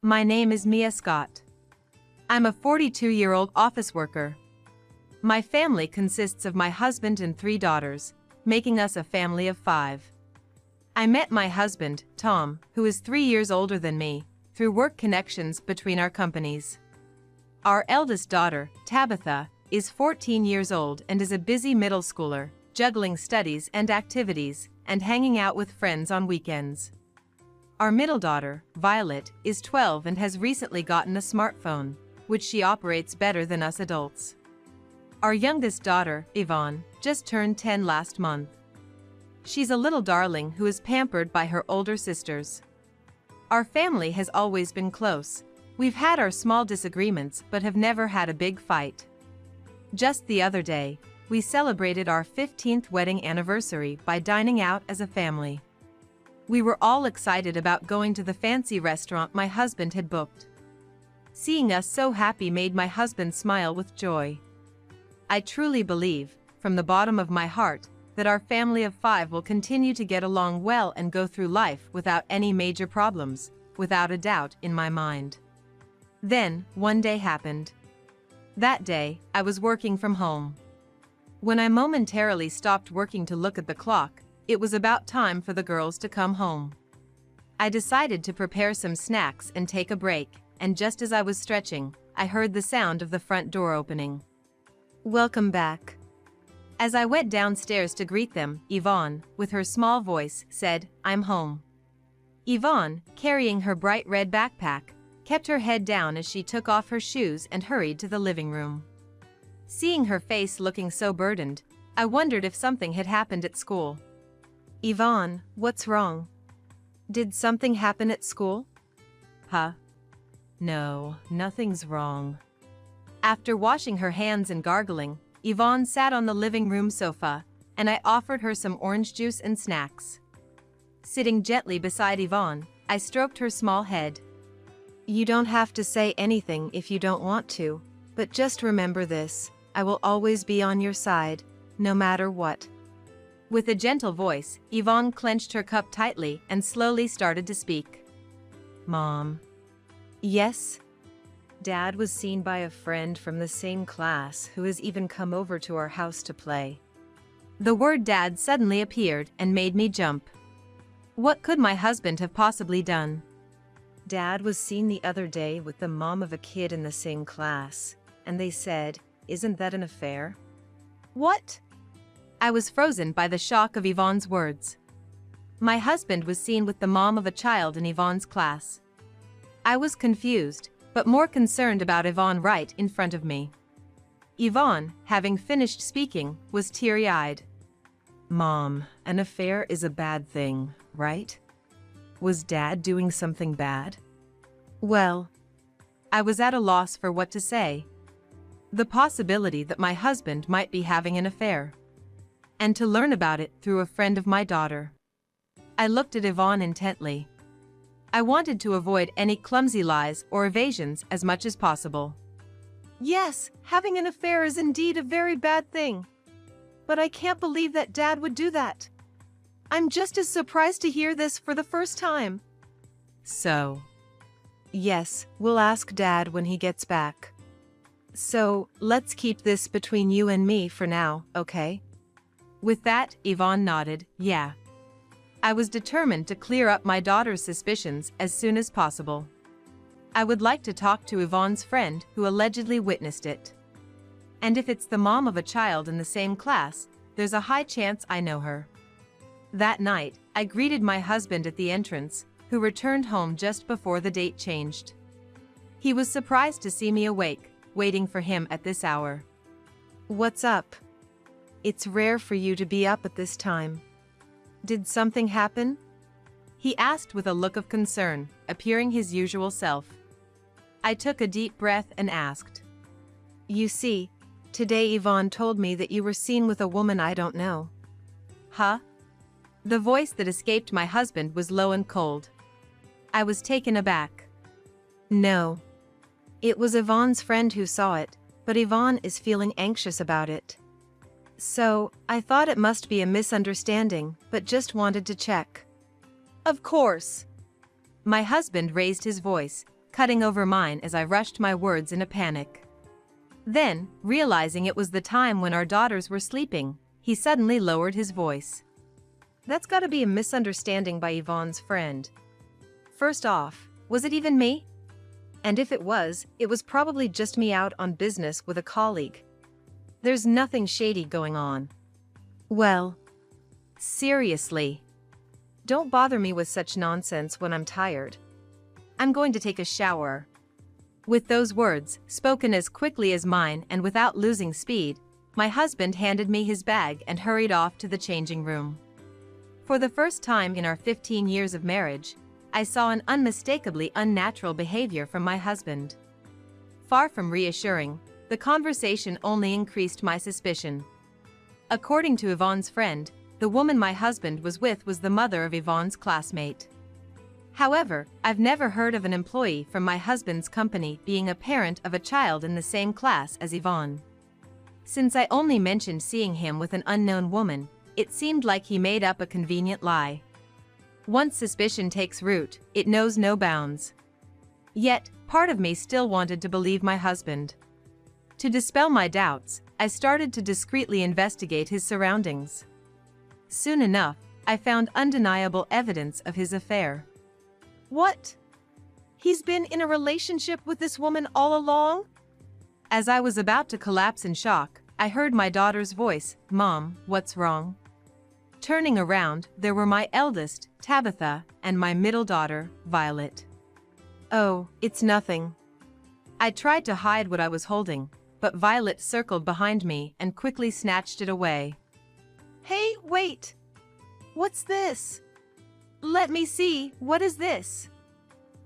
My name is Mia Scott. I'm a 42-year-old office worker. My family consists of my husband and 3 daughters, making us a family of 5. I met my husband, Tom, who is 3 years older than me, through work connections between our companies. Our eldest daughter, Tabitha, is 14 years old and is a busy middle schooler, juggling studies and activities, and hanging out with friends on weekends. Our middle daughter, Violet, is 12 and has recently gotten a smartphone, which she operates better than us adults. Our youngest daughter, Yvonne, just turned 10 last month. She's a little darling who is pampered by her older sisters. Our family has always been close. We've had our small disagreements but have never had a big fight. Just the other day, we celebrated our 15th wedding anniversary by dining out as a family. We were all excited about going to the fancy restaurant my husband had booked. Seeing us so happy made my husband smile with joy. I truly believe, from the bottom of my heart, that our family of 5 will continue to get along well and go through life without any major problems, without a doubt in my mind. Then, one day happened. That day, I was working from home. When I momentarily stopped working to look at the clock, it was about time for the girls to come home. I decided to prepare some snacks and take a break, and just as I was stretching, I heard the sound of the front door opening. "Welcome back." As I went downstairs to greet them, Yvonne, with her small voice, said, "I'm home." Yvonne, carrying her bright red backpack, kept her head down as she took off her shoes and hurried to the living room. Seeing her face looking so burdened, I wondered if something had happened at school. "Yvonne, what's wrong? Did something happen at school?" "Huh? No, nothing's wrong." After washing her hands and gargling, Yvonne sat on the living room sofa, and I offered her some orange juice and snacks. Sitting gently beside Yvonne, I stroked her small head. "You don't have to say anything if you don't want to, but just remember this, I will always be on your side, no matter what." With a gentle voice, Yvonne clenched her cup tightly and slowly started to speak. "Mom." "Yes?" "Dad was seen by a friend from the same class who has even come over to our house to play." The word "dad" suddenly appeared and made me jump. What could my husband have possibly done? "Dad was seen the other day with the mom of a kid in the same class, and they said, isn't that an affair?" "What?" I was frozen by the shock of Yvonne's words. My husband was seen with the mom of a child in Yvonne's class. I was confused, but more concerned about Yvonne right in front of me. Yvonne, having finished speaking, was teary-eyed. "Mom, an affair is a bad thing, right? Was Dad doing something bad?" Well, I was at a loss for what to say. The possibility that my husband might be having an affair. And to learn about it through a friend of my daughter. I looked at Yvonne intently. I wanted to avoid any clumsy lies or evasions as much as possible. "Yes, having an affair is indeed a very bad thing. But I can't believe that Dad would do that. I'm just as surprised to hear this for the first time." "So?" "Yes, we'll ask Dad when he gets back. So, let's keep this between you and me for now, okay?" With that, Yvonne nodded, "Yeah." I was determined to clear up my daughter's suspicions as soon as possible. I would like to talk to Yvonne's friend who allegedly witnessed it. And if it's the mom of a child in the same class, there's a high chance I know her. That night, I greeted my husband at the entrance, who returned home just before the date changed. He was surprised to see me awake, waiting for him at this hour. "What's up? It's rare for you to be up at this time. Did something happen?" he asked with a look of concern, appearing his usual self. I took a deep breath and asked, "You see, today Yvonne told me that you were seen with a woman I don't know." "Huh?" The voice that escaped my husband was low and cold. I was taken aback. "No. It was Yvonne's friend who saw it, but Yvonne is feeling anxious about it. So, I thought it must be a misunderstanding, but just wanted to check." "Of course." My husband raised his voice, cutting over mine as I rushed my words in a panic. Then, realizing it was the time when our daughters were sleeping, he suddenly lowered his voice. That's gotta be a misunderstanding by Yvonne's friend. First off, was it even me? And if it was probably just me out on business with a colleague. There's nothing shady going on. Well, seriously. Don't bother me with such nonsense when I'm tired. I'm going to take a shower. With those words, spoken as quickly as mine and without losing speed, my husband handed me his bag and hurried off to the changing room. For the first time in our 15 years of marriage, I saw an unmistakably unnatural behavior from my husband. Far from reassuring, the conversation only increased my suspicion. According to Yvonne's friend, the woman my husband was with was the mother of Yvonne's classmate. However, I've never heard of an employee from my husband's company being a parent of a child in the same class as Yvonne. Since I only mentioned seeing him with an unknown woman, it seemed like he made up a convenient lie. Once suspicion takes root, it knows no bounds. Yet, part of me still wanted to believe my husband. To dispel my doubts, I started to discreetly investigate his surroundings. Soon enough, I found undeniable evidence of his affair. What? He's been in a relationship with this woman all along? As I was about to collapse in shock, I heard my daughter's voice, "Mom, what's wrong?" Turning around, there were my eldest, Tabitha, and my middle daughter, Violet. Oh, it's nothing. I tried to hide what I was holding, but Violet circled behind me and quickly snatched it away. Hey, wait! What's this? Let me see, what is this?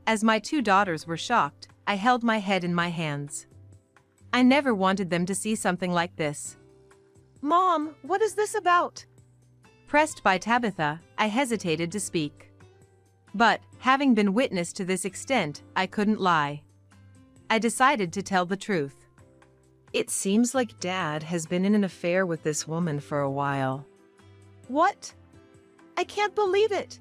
As my two daughters were shocked, I held my head in my hands. I never wanted them to see something like this. Mom, what is this about? Pressed by Tabitha, I hesitated to speak. But, having been witness to this extent, I couldn't lie. I decided to tell the truth. It seems like Dad has been in an affair with this woman for a while. What? I can't believe it!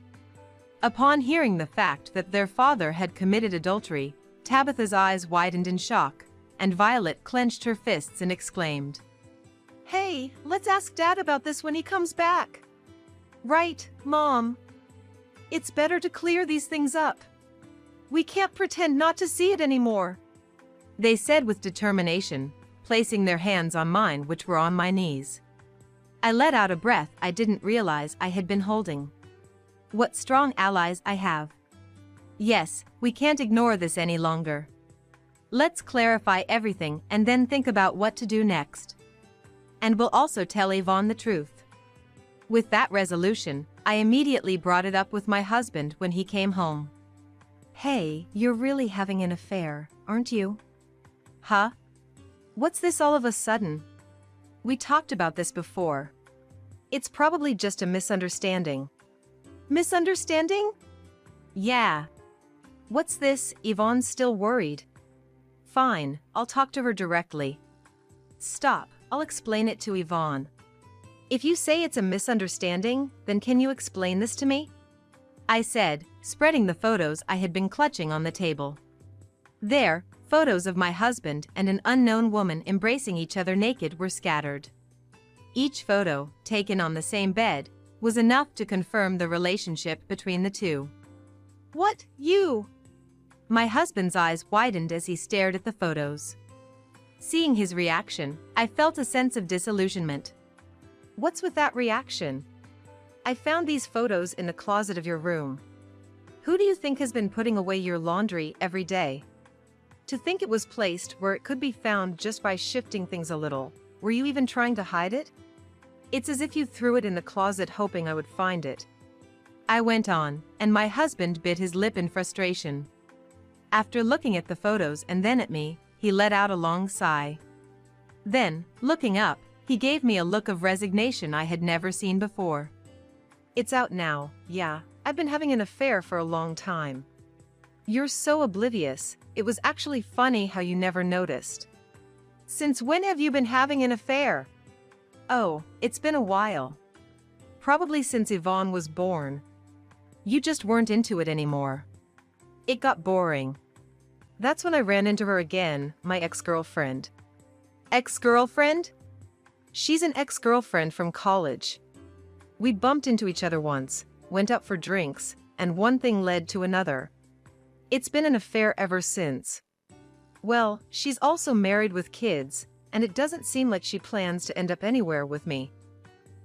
Upon hearing the fact that their father had committed adultery, Tabitha's eyes widened in shock, and Violet clenched her fists and exclaimed, "Hey, let's ask Dad about this when he comes back." Right, Mom. It's better to clear these things up. We can't pretend not to see it anymore, they said with determination, placing their hands on mine which were on my knees. I let out a breath I didn't realize I had been holding. What strong allies I have. Yes, we can't ignore this any longer. Let's clarify everything and then think about what to do next. And we'll also tell Yvonne the truth. With that resolution, I immediately brought it up with my husband when he came home. Hey, you're really having an affair, aren't you? Huh? What's this all of a sudden? We talked about this before. It's probably just a misunderstanding. Misunderstanding? Yeah. What's this? Yvonne's still worried. Fine, I'll talk to her directly. Stop, I'll explain it to Yvonne. If you say it's a misunderstanding, then can you explain this to me? I said, spreading the photos I had been clutching on the table. There, photos of my husband and an unknown woman embracing each other naked were scattered. Each photo, taken on the same bed, was enough to confirm the relationship between the two. What, you? My husband's eyes widened as he stared at the photos. Seeing his reaction, I felt a sense of disillusionment. What's with that reaction? I found these photos in the closet of your room. Who do you think has been putting away your laundry every day? To think it was placed where it could be found just by shifting things a little. Were you even trying to hide it? It's as if you threw it in the closet hoping I would find it. I went on, and my husband bit his lip in frustration. After looking at the photos and then at me, he let out a long sigh. Then, looking up, he gave me a look of resignation I had never seen before. It's out now, yeah, I've been having an affair for a long time. You're so oblivious, it was actually funny how you never noticed. Since when have you been having an affair? Oh, it's been a while. Probably since Yvonne was born. You just weren't into it anymore. It got boring. That's when I ran into her again, my ex-girlfriend. Ex-girlfriend? She's an ex-girlfriend from college. We bumped into each other once, went out for drinks, and one thing led to another. It's been an affair ever since. Well, she's also married with kids, and it doesn't seem like she plans to end up anywhere with me.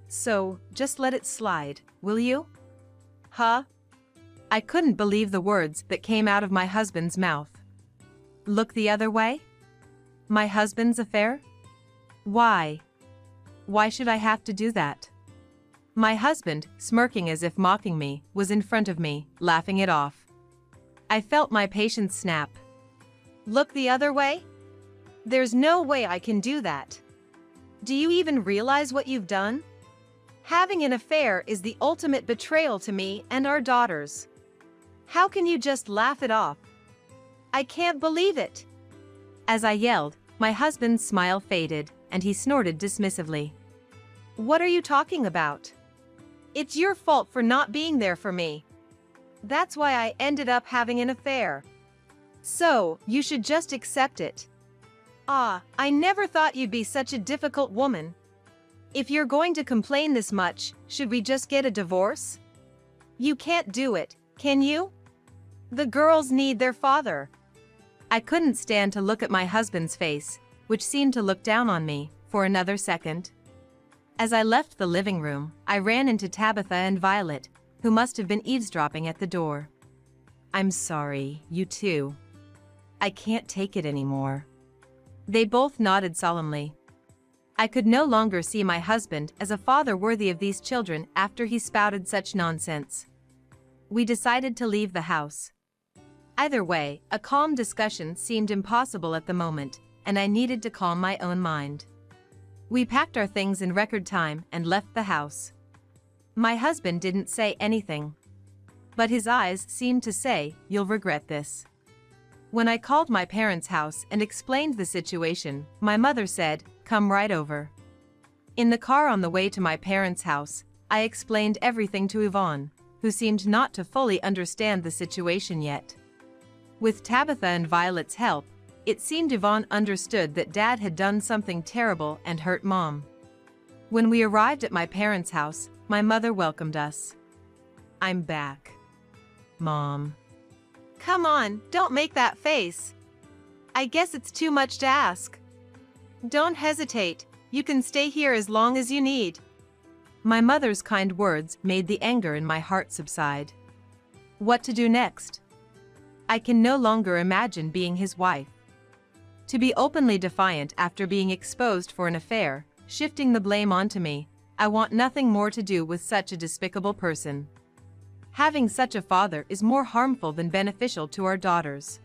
So, just let it slide, will you? Huh? I couldn't believe the words that came out of my husband's mouth. Look the other way? My husband's affair? Why? Why should I have to do that? My husband, smirking as if mocking me, was in front of me, laughing it off. I felt my patience snap. Look the other way? There's no way I can do that. Do you even realize what you've done? Having an affair is the ultimate betrayal to me and our daughters. How can you just laugh it off? I can't believe it. As I yelled, my husband's smile faded, and he snorted dismissively. What are you talking about? It's your fault for not being there for me. That's why I ended up having an affair. So, you should just accept it. I never thought you'd be such a difficult woman. If you're going to complain this much, should we just get a divorce? You can't do it, can you? The girls need their father. I couldn't stand to look at my husband's face, which seemed to look down on me, for another second. As I left the living room, I ran into Tabitha and Violet, who must have been eavesdropping at the door. I'm sorry, you too. I can't take it anymore. They both nodded solemnly. I could no longer see my husband as a father worthy of these children after he spouted such nonsense. We decided to leave the house. Either way, a calm discussion seemed impossible at the moment, and I needed to calm my own mind. We packed our things in record time and left the house. My husband didn't say anything, but his eyes seemed to say, "You'll regret this." When I called my parents' house and explained the situation, my mother said, "Come right over." In the car on the way to my parents' house, I explained everything to Yvonne, who seemed not to fully understand the situation yet. With Tabitha and Violet's help, it seemed Yvonne understood that Dad had done something terrible and hurt Mom. When we arrived at my parents' house, my mother welcomed us. "I'm back, Mom." "Come on, don't make that face. I guess it's too much to ask." "Don't hesitate, you can stay here as long as you need." My mother's kind words made the anger in my heart subside. What to do next? I can no longer imagine being his wife. To be openly defiant after being exposed for an affair, shifting the blame onto me, I want nothing more to do with such a despicable person. Having such a father is more harmful than beneficial to our daughters.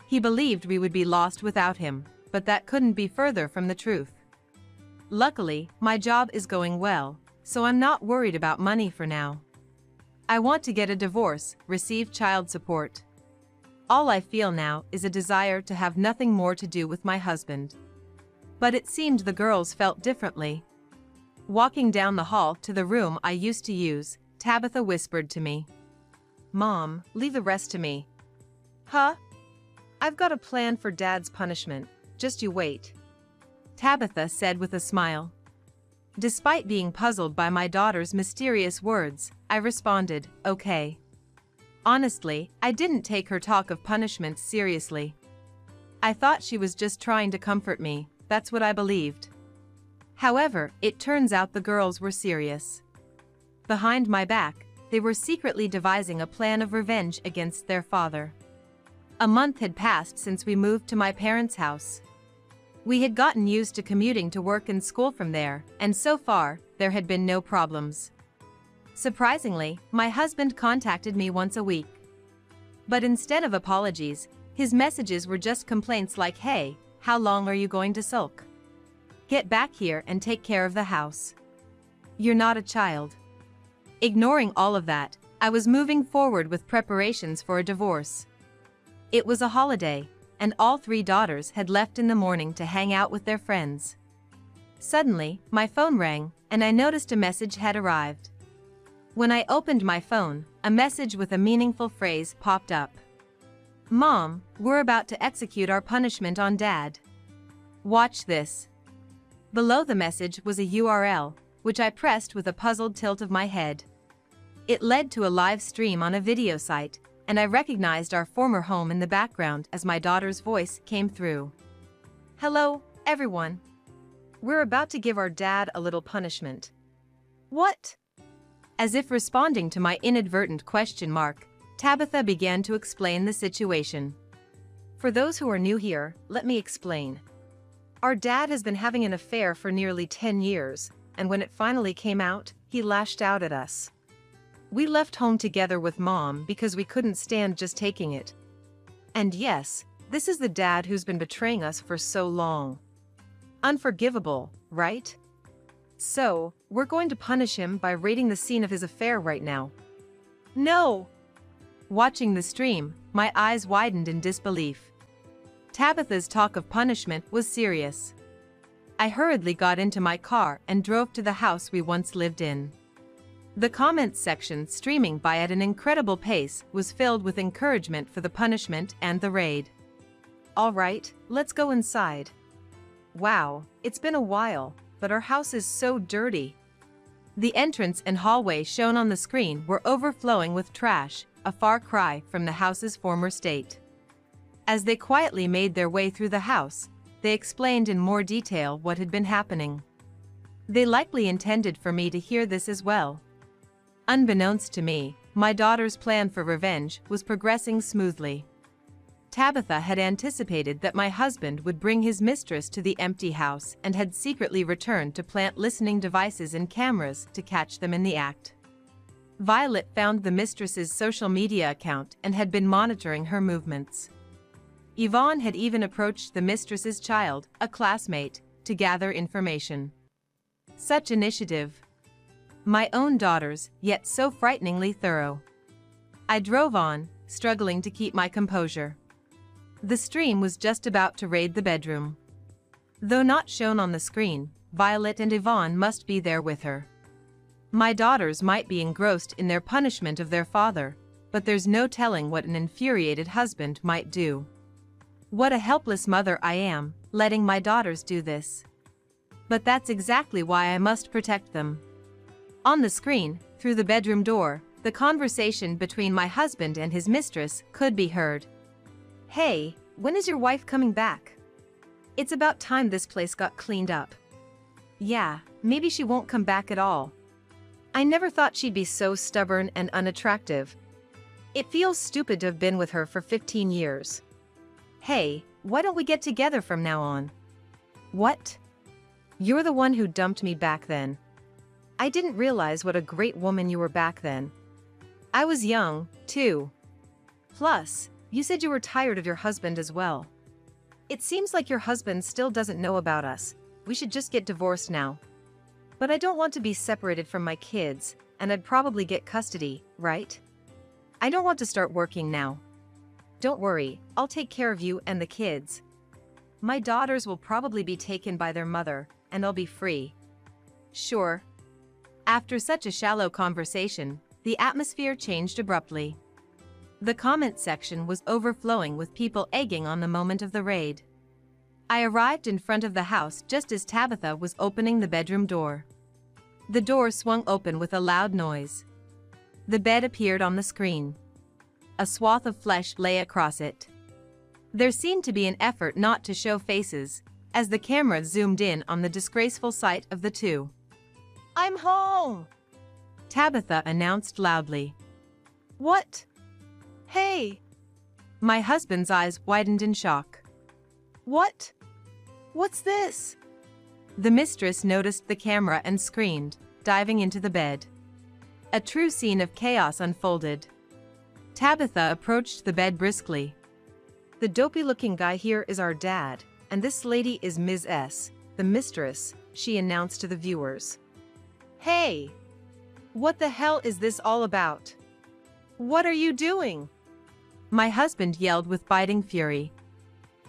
He believed we would be lost without him, but that couldn't be further from the truth. Luckily, my job is going well, so I'm not worried about money for now. I want to get a divorce, receive child support. All I feel now is a desire to have nothing more to do with my husband. But it seemed the girls felt differently. Walking down the hall to the room I used to use, Tabitha whispered to me, "Mom, leave the rest to me." "Huh? I've got a plan for Dad's punishment, just you wait," Tabitha said with a smile. Despite being puzzled by my daughter's mysterious words, I responded, "Okay." Honestly, I didn't take her talk of punishments seriously. I thought she was just trying to comfort me, that's what I believed. However, it turns out the girls were serious. Behind my back, they were secretly devising a plan of revenge against their father. A month had passed since we moved to my parents' house. We had gotten used to commuting to work and school from there, and so far, there had been no problems. Surprisingly, my husband contacted me once a week. But instead of apologies, his messages were just complaints like, "Hey, how long are you going to sulk? Get back here and take care of the house. You're not a child." Ignoring all of that, I was moving forward with preparations for a divorce. It was a holiday, and all three daughters had left in the morning to hang out with their friends. Suddenly, my phone rang, and I noticed a message had arrived. When I opened my phone, a message with a meaningful phrase popped up. Mom, we're about to execute our punishment on Dad. Watch this. Below the message was a URL, which I pressed with a puzzled tilt of my head. It led to a live stream on a video site, and I recognized our former home in the background as my daughter's voice came through. Hello, everyone. We're about to give our dad a little punishment. What? As if responding to my inadvertent question mark, Tabitha began to explain the situation. For those who are new here, let me explain. Our dad has been having an affair for nearly 10 years, and when it finally came out, he lashed out at us. We left home together with Mom because we couldn't stand just taking it. And yes, this is the dad who's been betraying us for so long. Unforgivable, right? So, we're going to punish him by raiding the scene of his affair right now. No! Watching the stream, my eyes widened in disbelief. Tabitha's talk of punishment was serious. I hurriedly got into my car and drove to the house we once lived in. The comments section, streaming by at an incredible pace, was filled with encouragement for the punishment and the raid. All right, let's go inside. Wow, it's been a while, but our house is so dirty. The entrance and hallway shown on the screen were overflowing with trash, a far cry from the house's former state. As they quietly made their way through the house, they explained in more detail what had been happening. They likely intended for me to hear this as well. Unbeknownst to me, my daughter's plan for revenge was progressing smoothly. Tabitha had anticipated that my husband would bring his mistress to the empty house and had secretly returned to plant listening devices and cameras to catch them in the act. Violet found the mistress's social media account and had been monitoring her movements. Yvonne had even approached the mistress's child, a classmate, to gather information. Such initiative. My own daughters, yet so frighteningly thorough. I drove on, struggling to keep my composure. The stream was just about to raid the bedroom. Though not shown on the screen, Violet and Yvonne must be there with her. My daughters might be engrossed in their punishment of their father, but there's no telling what an infuriated husband might do. What a helpless mother I am, letting my daughters do this. But that's exactly why I must protect them. On the screen, through the bedroom door, the conversation between my husband and his mistress could be heard. Hey, when is your wife coming back? It's about time this place got cleaned up. Yeah, maybe she won't come back at all. I never thought she'd be so stubborn and unattractive. It feels stupid to have been with her for 15 years. Hey, why don't we get together from now on? What? You're the one who dumped me back then. I didn't realize what a great woman you were back then. I was young, too. Plus, you said you were tired of your husband as well. It seems like your husband still doesn't know about us. We should just get divorced now. But I don't want to be separated from my kids, and I'd probably get custody, right? I don't want to start working now. Don't worry, I'll take care of you and the kids. My daughters will probably be taken by their mother, and I'll be free. Sure. After such a shallow conversation, the atmosphere changed abruptly. The comment section was overflowing with people egging on the moment of the raid. I arrived in front of the house just as Tabitha was opening the bedroom door. The door swung open with a loud noise. The bed appeared on the screen. A swath of flesh lay across it. There seemed to be an effort not to show faces, as the camera zoomed in on the disgraceful sight of the two. I'm home! Tabitha announced loudly. What? Hey! My husband's eyes widened in shock. What? What's this? The mistress noticed the camera and screamed, diving into the bed. A true scene of chaos unfolded. Tabitha approached the bed briskly. The dopey-looking guy here is our dad, and this lady is Ms. S., the mistress, she announced to the viewers. Hey! What the hell is this all about? What are you doing? My husband yelled with biting fury.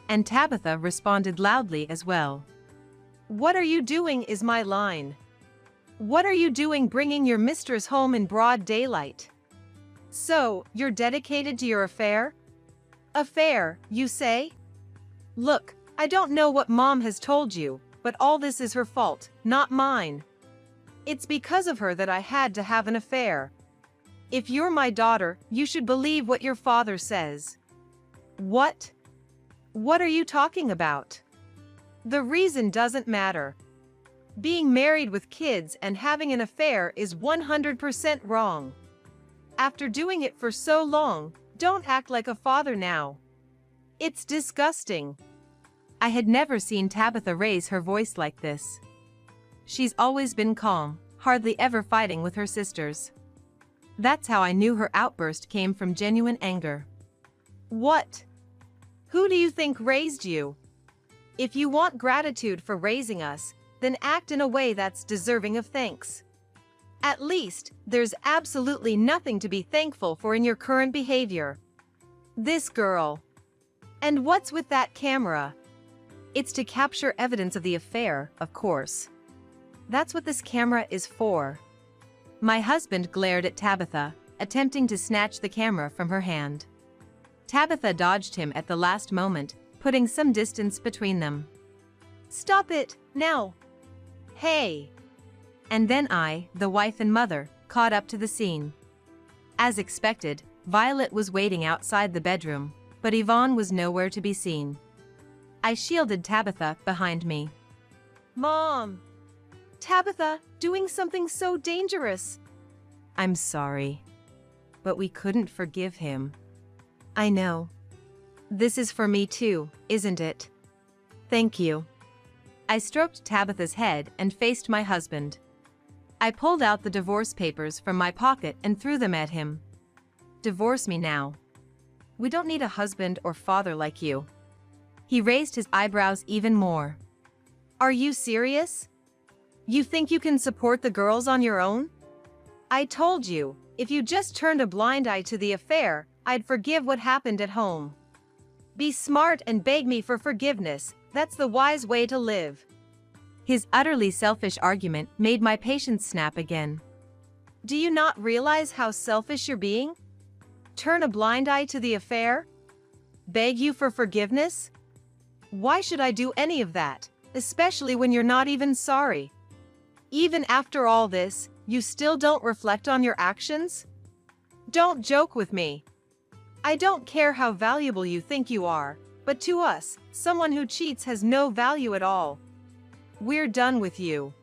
And Tabitha responded loudly as well. What are you doing is my line. What are you doing bringing your mistress home in broad daylight? So, you're dedicated to your affair? Affair, you say? Look, I don't know what Mom has told you, but all this is her fault, not mine. It's because of her that I had to have an affair. If you're my daughter, you should believe what your father says. What? What are you talking about? The reason doesn't matter. Being married with kids and having an affair is 100% wrong. After doing it for so long, don't act like a father now. It's disgusting. I had never seen Tabitha raise her voice like this. She's always been calm, hardly ever fighting with her sisters. That's how I knew her outburst came from genuine anger. What? Who do you think raised you? If you want gratitude for raising us, then act in a way that's deserving of thanks. At least, there's absolutely nothing to be thankful for in your current behavior. This girl. And what's with that camera? It's to capture evidence of the affair, of course. That's what this camera is for. My husband glared at Tabitha, attempting to snatch the camera from her hand. Tabitha dodged him at the last moment, putting some distance between them. Stop it, now! Hey! And then I, the wife and mother, caught up to the scene. As expected, Violet was waiting outside the bedroom, but Yvonne was nowhere to be seen. I shielded Tabitha behind me. Mom! Tabitha, doing something so dangerous! I'm sorry. But we couldn't forgive him. I know. This is for me too, isn't it? Thank you. I stroked Tabitha's head and faced my husband. I pulled out the divorce papers from my pocket and threw them at him. Divorce me now. We don't need a husband or father like you. He raised his eyebrows even more. Are you serious? You think you can support the girls on your own? I told you, if you just turned a blind eye to the affair, I'd forgive what happened at home. Be smart and beg me for forgiveness, that's the wise way to live. His utterly selfish argument made my patience snap again. Do you not realize how selfish you're being? Turn a blind eye to the affair? Beg you for forgiveness? Why should I do any of that, especially when you're not even sorry? Even after all this, you still don't reflect on your actions? Don't joke with me. I don't care how valuable you think you are, but to us, someone who cheats has no value at all. We're done with you.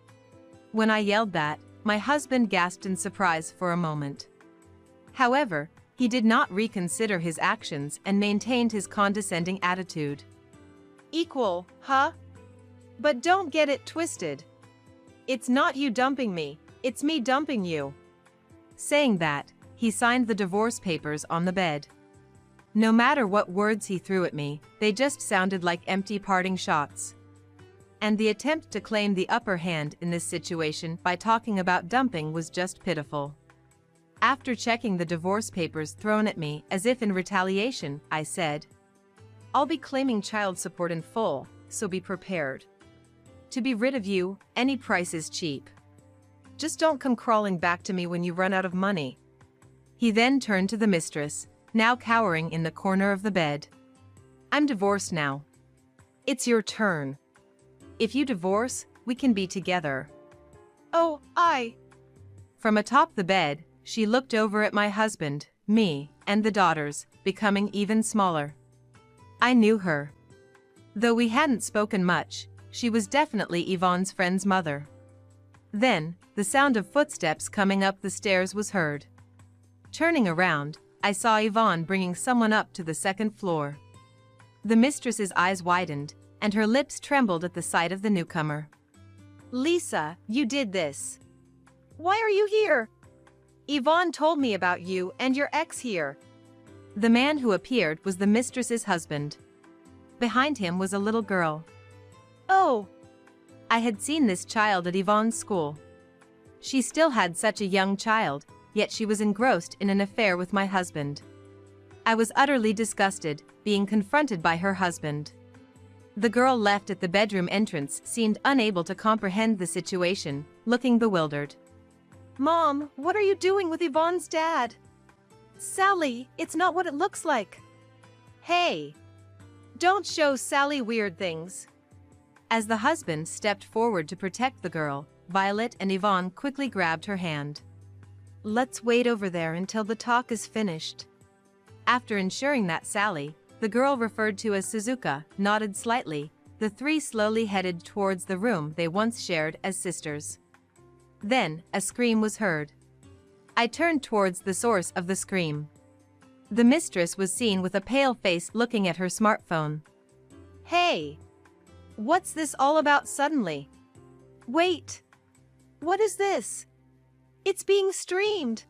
When I yelled that, my husband gasped in surprise for a moment. However, he did not reconsider his actions and maintained his condescending attitude. Equal, huh? But don't get it twisted. It's not you dumping me, it's me dumping you. Saying that, he signed the divorce papers on the bed. No matter what words he threw at me, they just sounded like empty parting shots. And the attempt to claim the upper hand in this situation by talking about dumping was just pitiful. After checking the divorce papers thrown at me as if in retaliation, I said, I'll be claiming child support in full, so be prepared. To be rid of you, any price is cheap. Just don't come crawling back to me when you run out of money. He then turned to the mistress, now cowering in the corner of the bed. I'm divorced now. It's your turn. If you divorce, we can be together. Oh, From atop the bed, she looked over at my husband, me, and the daughters, becoming even smaller. I knew her. Though we hadn't spoken much, she was definitely Yvonne's friend's mother. Then, the sound of footsteps coming up the stairs was heard. Turning around, I saw Yvonne bringing someone up to the second floor. The mistress's eyes widened, and her lips trembled at the sight of the newcomer. Lisa, you did this. Why are you here? Yvonne told me about you and your ex here. The man who appeared was the mistress's husband. Behind him was a little girl. Oh! I had seen this child at Yvonne's school. She still had such a young child, yet she was engrossed in an affair with my husband. I was utterly disgusted, being confronted by her husband. The girl left at the bedroom entrance seemed unable to comprehend the situation, looking bewildered. Mom, what are you doing with Yvonne's dad? Sally, it's not what it looks like. Hey! Don't show Sally weird things. As the husband stepped forward to protect the girl, Violet and Yvonne quickly grabbed her hand. Let's wait over there until the talk is finished. After ensuring that Sally, the girl referred to as Suzuka, nodded slightly, the three slowly headed towards the room they once shared as sisters. Then, a scream was heard. I turned towards the source of the scream. The mistress was seen with a pale face looking at her smartphone. Hey! What's this all about suddenly? Wait! What is this? It's being streamed!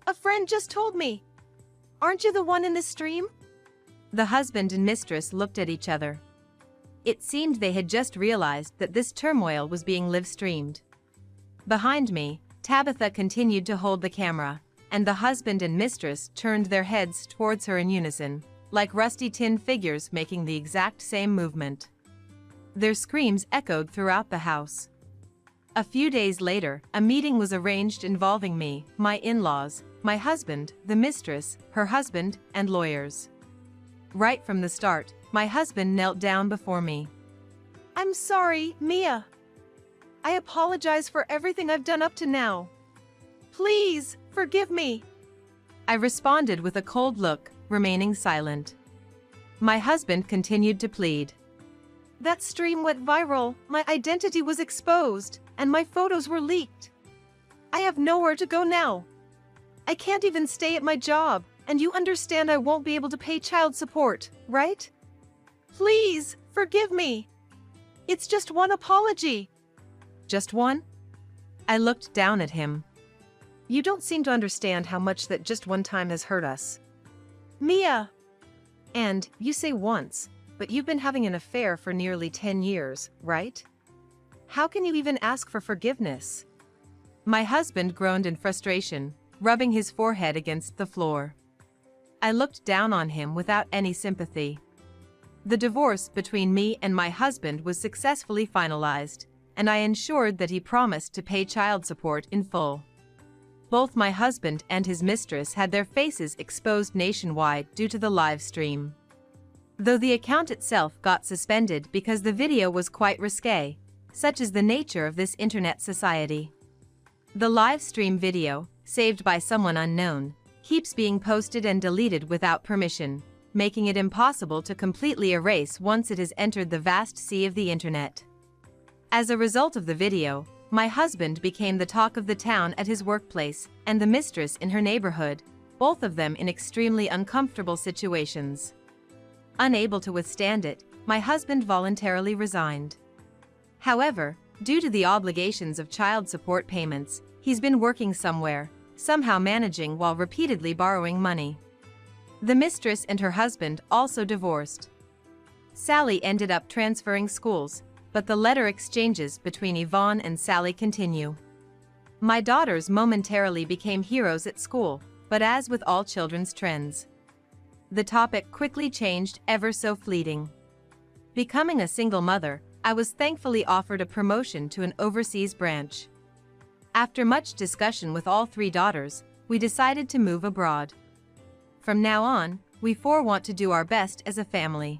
A friend just told me. Aren't you the one in the stream? The husband and mistress looked at each other. It seemed they had just realized that this turmoil was being live-streamed. Behind me, Tabitha continued to hold the camera, and the husband and mistress turned their heads towards her in unison, like rusty tin figures making the exact same movement. Their screams echoed throughout the house. A few days later, a meeting was arranged involving me, my in-laws, my husband, the mistress, her husband, and lawyers. Right from the start, my husband knelt down before me. I'm sorry, Mia. I apologize for everything I've done up to now. Please, forgive me. I responded with a cold look, remaining silent. My husband continued to plead. That stream went viral, my identity was exposed, and my photos were leaked. I have nowhere to go now. I can't even stay at my job, and you understand I won't be able to pay child support, right? Please, forgive me. It's just one apology. Just one? I looked down at him. You don't seem to understand how much that just one time has hurt us. Mia! And, you say once, but you've been having an affair for nearly 10 years, right? How can you even ask for forgiveness? My husband groaned in frustration, rubbing his forehead against the floor. I looked down on him without any sympathy. The divorce between me and my husband was successfully finalized, and I ensured that he promised to pay child support in full. Both my husband and his mistress had their faces exposed nationwide due to the live stream. Though the account itself got suspended because the video was quite risque, such is the nature of this internet society. The live stream video, saved by someone unknown, keeps being posted and deleted without permission, making it impossible to completely erase once it has entered the vast sea of the internet. As a result of the video, my husband became the talk of the town at his workplace, and the mistress in her neighborhood, both of them in extremely uncomfortable situations. Unable to withstand it, my husband voluntarily resigned. However, due to the obligations of child support payments, he's been working somewhere, somehow managing while repeatedly borrowing money. The mistress and her husband also divorced. Sally ended up transferring schools, but the letter exchanges between Yvonne and Sally continue. My daughters momentarily became heroes at school, but as with all children's trends, the topic quickly changed ever so fleeting. Becoming a single mother, I was thankfully offered a promotion to an overseas branch. After much discussion with all three daughters, we decided to move abroad. From now on, we four want to do our best as a family.